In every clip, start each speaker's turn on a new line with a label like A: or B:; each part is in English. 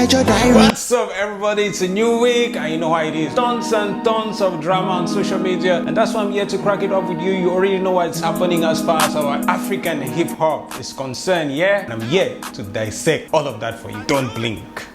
A: write your diary.
B: What's up, everybody? It's a new week, and you know how it is. Tons and tons of drama on social media, and that's why I'm here to crack it up with you. You already know what's happening as far as our African hip-hop is concerned, yeah? And I'm here to dissect all of that for you. Don't blink.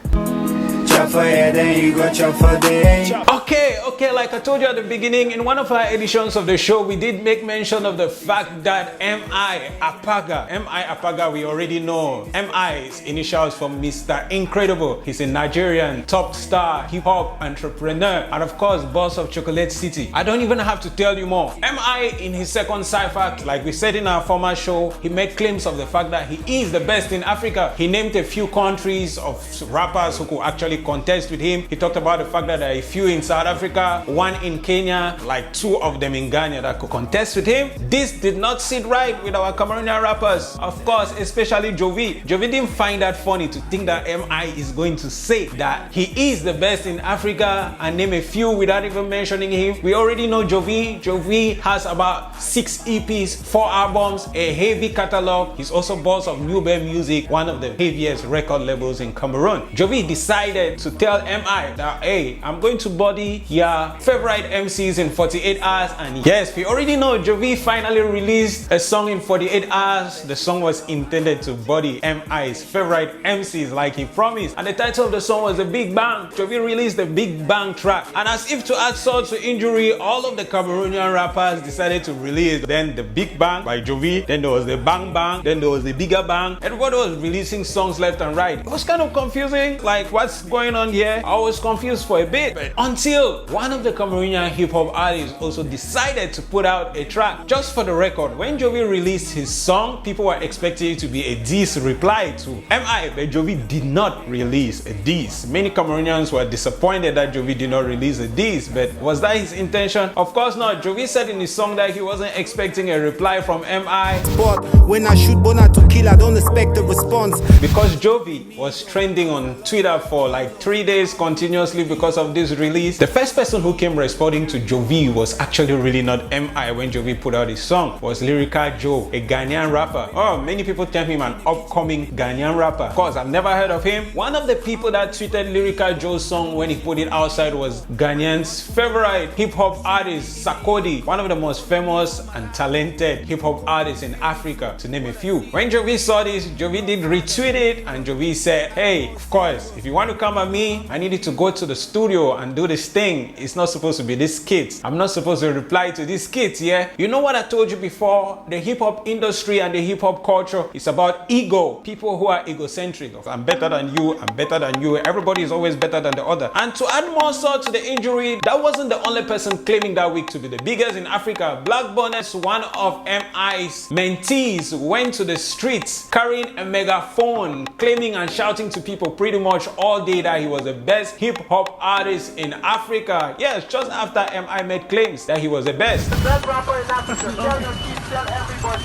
B: Okay, like I told you at the beginning, in one of our editions of the show, we did make mention of the fact that M.I. Apaga, we already know. M.I.'s initials from Mr. Incredible. He's a Nigerian top star hip-hop entrepreneur, and of course, boss of Chocolate City. I don't even have to tell you more. M.I. in his second cypher, like we said in our former show, he made claims of the fact that he is the best in Africa. He named a few countries of rappers who could actually contest with him. He talked about the fact that there are a few in South Africa, one in Kenya, like 2 of them in Ghana that could contest with him. This did not sit right with our Cameroonian rappers. Of course, especially Jovi. Jovi didn't find that funny to think that M.I. is going to say that he is the best in Africa and name a few without even mentioning him. We already know Jovi. Jovi has about 6 EPs, 4 albums, a heavy catalog. He's also boss of New Bear Music, one of the heaviest record labels in Cameroon. Jovi decided to tell M.I. that, hey, I'm going to body your favorite MCs in 48 hours. And yes, we already know Jovi finally released a song in 48 hours. The song was intended to body M.I.'s favorite MCs like he promised. And the title of the song was The Big Bang. Jovi released the Big Bang track. And as if to add salt to injury, all of the Cameroonian rappers decided to release then The Big Bang by Jovi. Then there was the Bang Bang. Then there was the Bigger Bang. Everybody was releasing songs left and right. It was kind of confusing. Like, what's going on here? I was confused for a bit, but until one of the Cameroonian hip-hop artists also decided to put out a track. Just for the record, when Jovi released his song, people were expecting it to be a diss reply to M.I., but Jovi did not release a diss. Many Cameroonians were disappointed that Jovi did not release a diss, but was that his intention? Of course not. Jovi said in his song that he wasn't expecting a reply from M.I.
C: But when I shoot Bona to kill, I don't expect a response.
B: Because Jovi was trending on Twitter for like 3 days continuously because of this release. The first person who came responding to Jovi was actually really not M.I. when Jovi put out his song. Was Lyrical Joe, a Ghanaian rapper. Oh, many people term him an upcoming Ghanaian rapper. Of course, I've never heard of him. One of the people that tweeted Lyrical Joe's song when he put it outside was Ghanaian's favorite hip-hop artist, Sarkodie, one of the most famous and talented hip-hop artists in Africa, to name a few. When Jovi saw this, Jovi did retweet it, and Jovi said, hey, of course, if you want to come at me, I needed to go to the studio and do this thing. It's not supposed to be this skit. I'm not supposed to reply to this skit, yeah? You know what I told you before? The hip-hop industry and the hip-hop culture is about ego. People who are egocentric. I'm better than you, I'm better than you. Everybody is always better than the other. And to add more salt to the injury, that wasn't the only person claiming that week to be the biggest in Africa. Black Bonnets, one of M.I.'s mentees, went to the streets carrying a megaphone, claiming and shouting to people pretty much all day that he was the best hip-hop artist in Africa. Yes, just after M.I. made claims that he was the best.
D: The best rapper in Africa. Tell your kids, tell everybody.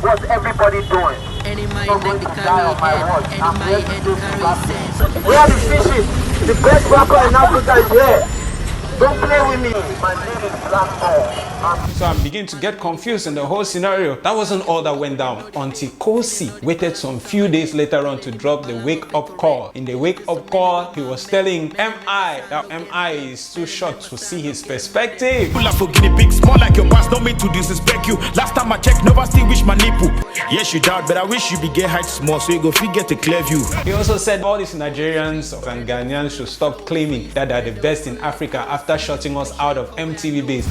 D: What's everybody doing?
E: Any mind that the carry head, any mind and carry sense.
D: Where are the fishes? The best rapper in Africa is here. Don't play with me. My name is Black Ball.
B: So I'm beginning to get confused in the whole scenario. That wasn't all that went down until Kosi waited some few days later on to drop the wake-up call. In the wake-up call, he was telling M.I. that M.I. is too short to see his perspective.
F: Pull up for guinea pig, small like your boss, don't mean to disrespect you. Last time I checked, never still wish my nipple. Yes, you doubt, but I wish you be get height small so you go get a clear view.
B: He also said all these Nigerians and Ghanaians should stop claiming that they're the best in Africa after shutting us out of MTV base.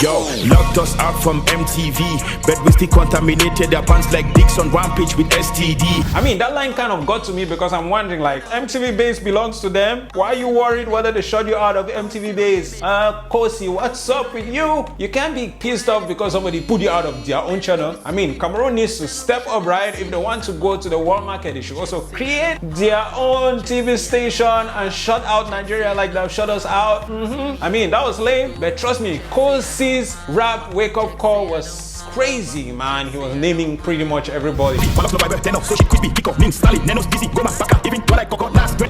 F: Yo, locked us out from MTV, but we still contaminated their pants like dicks on rampage with STD.
B: I mean, that line kind of got to me because I'm wondering, like, MTV base belongs to them. Why are you worried whether they shut you out of MTV base? Kosi, what's up with you? You can't be pissed off because somebody put you out of their own channel. I mean, Cameroon needs to step up, right? If they want to go to the world market, they should also create their own TV station and shut out Nigeria like they've shut us out. I mean, that was lame, but trust me, Kosi's rap wake-up call was crazy, man. He was naming pretty much everybody.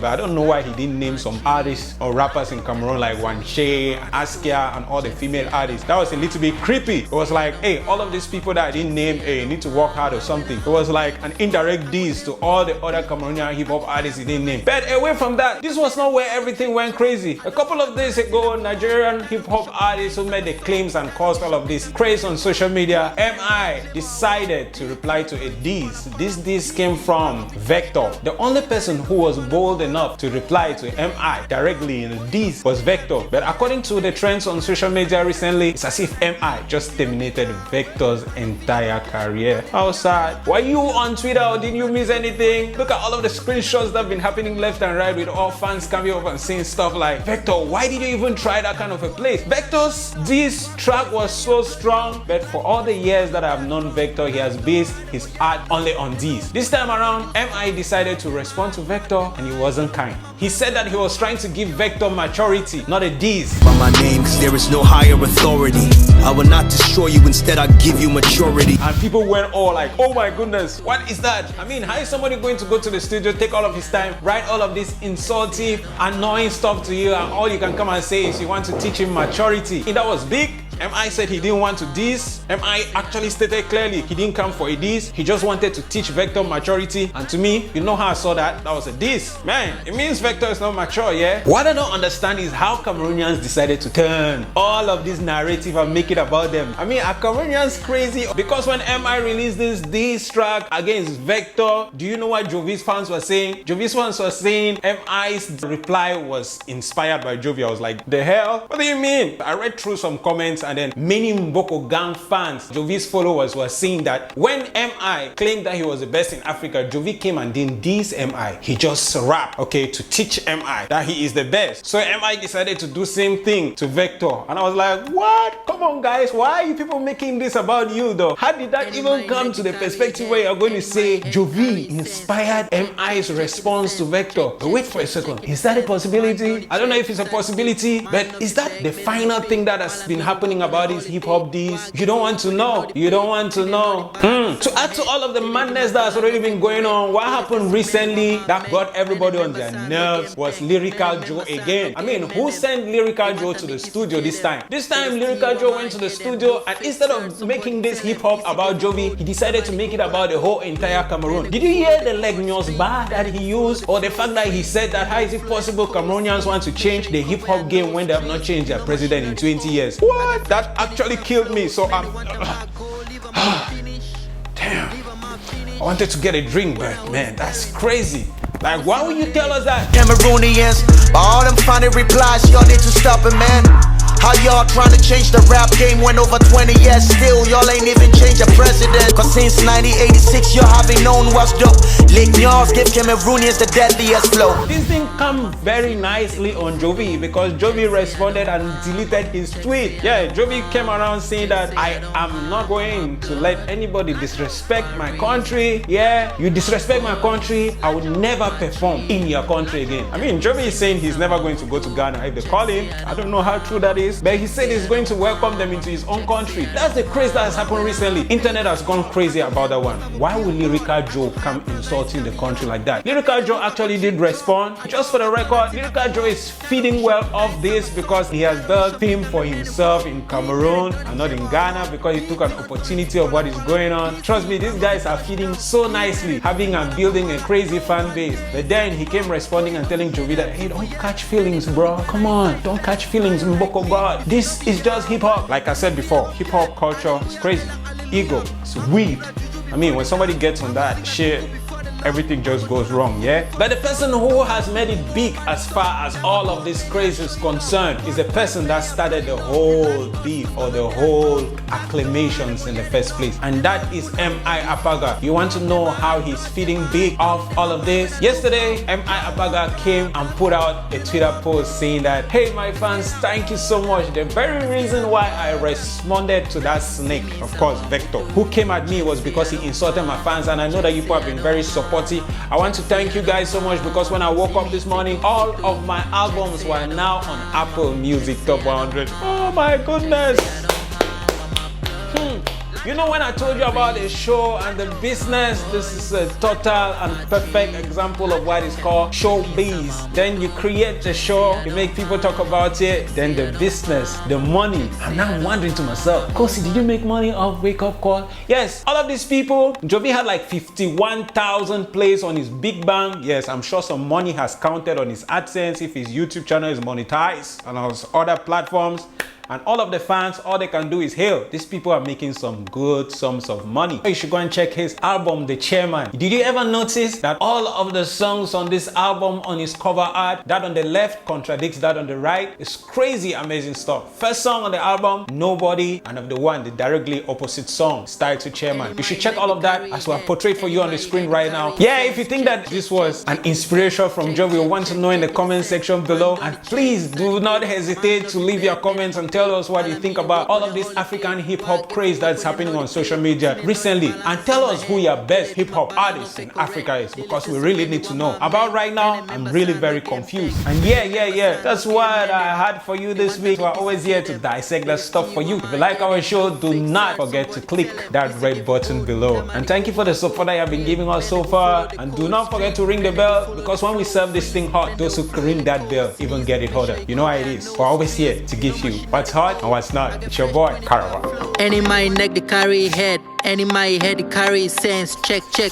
B: But I don't know why he didn't name some artists or rappers in Cameroon like Wanshe, Askia, and all the female artists. That was a little bit creepy. It was like, hey, all of these people that I didn't name, hey, need to work hard or something. It was like an indirect diss to all the other Cameroonian hip-hop artists he didn't name. But away from that, this was not where everything went crazy. A couple of days ago, Nigerian hip-hop artists who made the claims and caused all of this craze on social media, MI decided to reply to a diss. This diss came from Vector. The only person who was bold enough to reply to MI directly in a diss was Vector. But according to the trends on social media recently, it's as if MI just terminated Vector's entire career. How sad. Were you on Twitter or did you miss anything? Look at all of the screenshots that have been happening left and right with all fans coming up and saying stuff like, Vector, why did you even try that kind of a place? Vector's diss track was so strong, but for all the years that I've known Vector, he has based his art only on diss. This time around, MI decided to respond to Vector and he wasn't kind. He said that he was trying to give Vector maturity, not a diss.
A: By my name, cause there is no higher authority. I will not destroy you, instead I'll give you maturity.
B: And people went all like, oh my goodness, what is that? I mean, how is somebody going to go to the studio, take all of his time, write all of this insulting, annoying stuff to you, and all you can come and say is you want to teach him maturity? And that was big. MI said he didn't want to diss. MI actually stated clearly he didn't come for a diss. He just wanted to teach Vector maturity. And to me, you know how I saw that? That was a diss. Man, it means Vector is not mature, yeah? What I don't understand is how Cameroonians decided to turn all of this narrative and make it about them. I mean, are Cameroonians crazy? Because when MI released this diss track against Vector, do you know what Jovi's fans were saying? Jovi's fans were saying MI's reply was inspired by Jovi. I was like, the hell? What do you mean? I read through some comments and then many Mboko Gang fans, Jovi's followers, were saying that when MI claimed that he was the best in Africa, Jovi came and didn't diss MI. He just rapped, okay, to teach MI that he is the best. So MI decided to do same thing to Vector. And I was like, what? Come on guys, why are you people making this about you though? How did that even come to the perspective where you're going to say Jovi inspired MI's response to Vector? But wait for a second, is that a possibility? I don't know if it's a possibility, but is that the final thing that has been happening about his hip-hop diss? You don't want to know. You don't want to know. To add to all of the madness that has already been going on, what happened recently that got everybody on their nerves was Lyrical Joe again. I mean, who sent Lyrical Joe to the studio this time? This time, Lyrical Joe went to the studio and instead of making this hip-hop about Jovi, he decided to make it about the whole entire Cameroon. Did you hear the Legnos bar that he used? Or the fact that he said that how is it possible Cameroonians want to change the hip-hop game when they have not changed their president in 20 years? What? That actually killed me. So I'm damn, I wanted to get a drink, but man, that's crazy. Like, why would you tell us that?
A: Cameroonians, all them funny replies, y'all need to stop it, man. How y'all trying to change the rap game when over 20 years still y'all ain't even changed a president? Cause since 1986 y'all haven't known what's dope. Lignos give Cameroonians the deadliest flow.
B: This thing come very nicely on Jovi because Jovi responded and deleted his tweet. Yeah, Jovi came around saying that I am not going to let anybody disrespect my country. Yeah, you disrespect my country, I would never perform in your country again. I mean, Jovi is saying he's never going to go to Ghana if they call him. I don't know how true that is. But he said he's going to welcome them into his own country. That's the craze that has happened recently. Internet has gone crazy about that one. Why would Lyrical Joe come insulting the country like that? Lyrical Joe actually did respond. Just for the record, Lyrical Joe is feeding well off this because he has built fame for himself in Cameroon and not in Ghana because he took an opportunity of what is going on. Trust me, these guys are feeding so nicely, having and building a crazy fan base. But then he came responding and telling Jovi that, hey, don't catch feelings, bro. Come on, don't catch feelings, Mboko God. This is just hip-hop. Like I said before, hip-hop culture is crazy. Ego, it's weed. I mean, when somebody gets on that shit, everything just goes wrong, yeah? But the person who has made it big as far as all of this craze is concerned is the person that started the whole beef or the whole acclamations in the first place. And that is M.I. Apaga. You want to know how he's feeding big off all of this? Yesterday, M.I. Apaga came and put out a Twitter post saying that, hey, my fans, thank you so much. The very reason why I responded to that snake, of course, Vector, who came at me was because he insulted my fans. And I know that you people have been very supportive. I want to thank you guys so much because when I woke up this morning, all of my albums were now on Apple Music Top 100. Oh my goodness. You know, when I told you about the show and the business, this is a total and perfect example of what is called showbiz. Then you create the show, you make people talk about it, then the business, the money. And now I'm wondering to myself, Kosi, did you make money off Wake Up Call? Yes, all of these people, Jovi had like 51,000 plays on his Big Bang. Yes, I'm sure some money has counted on his AdSense if his YouTube channel is monetized and on his other platforms. And all of the fans, all they can do is hail. These people are making some good sums of money. You should go and check his album, The Chairman. Did you ever notice that all of the songs on this album, on his cover art, that on the left contradicts that on the right? It's crazy, amazing stuff. First song on the album, Nobody, and of the one, the directly opposite song, Style to Chairman. You should check all of that as we have portrayed for you on the screen right now. Yeah, if you think that this was an inspiration from Jovi, we want to know in the comment section below. And please do not hesitate to leave your comments and tell us what you think about all of this African hip-hop craze that's happening on social media recently, and tell us who your best hip-hop artist in Africa is, because we really need to know. About right now, I'm really very confused. And yeah, that's what I had for you this week. We're always here to dissect that stuff for you. If you like our show, do not forget to click that red button below. And thank you for the support that you have been giving us so far. And do not forget to ring the bell, because when we serve this thing hot, those who ring that bell even get it hotter. You know how it is. We're always here to give you what's hot and what's not. It's your boy, Karawa.
E: Any my neck they carry head. Any my head they carry sense. Check in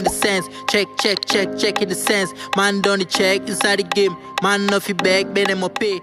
E: the sense. Check in the sense. Man don't check inside the game. Man off your back, man them pay.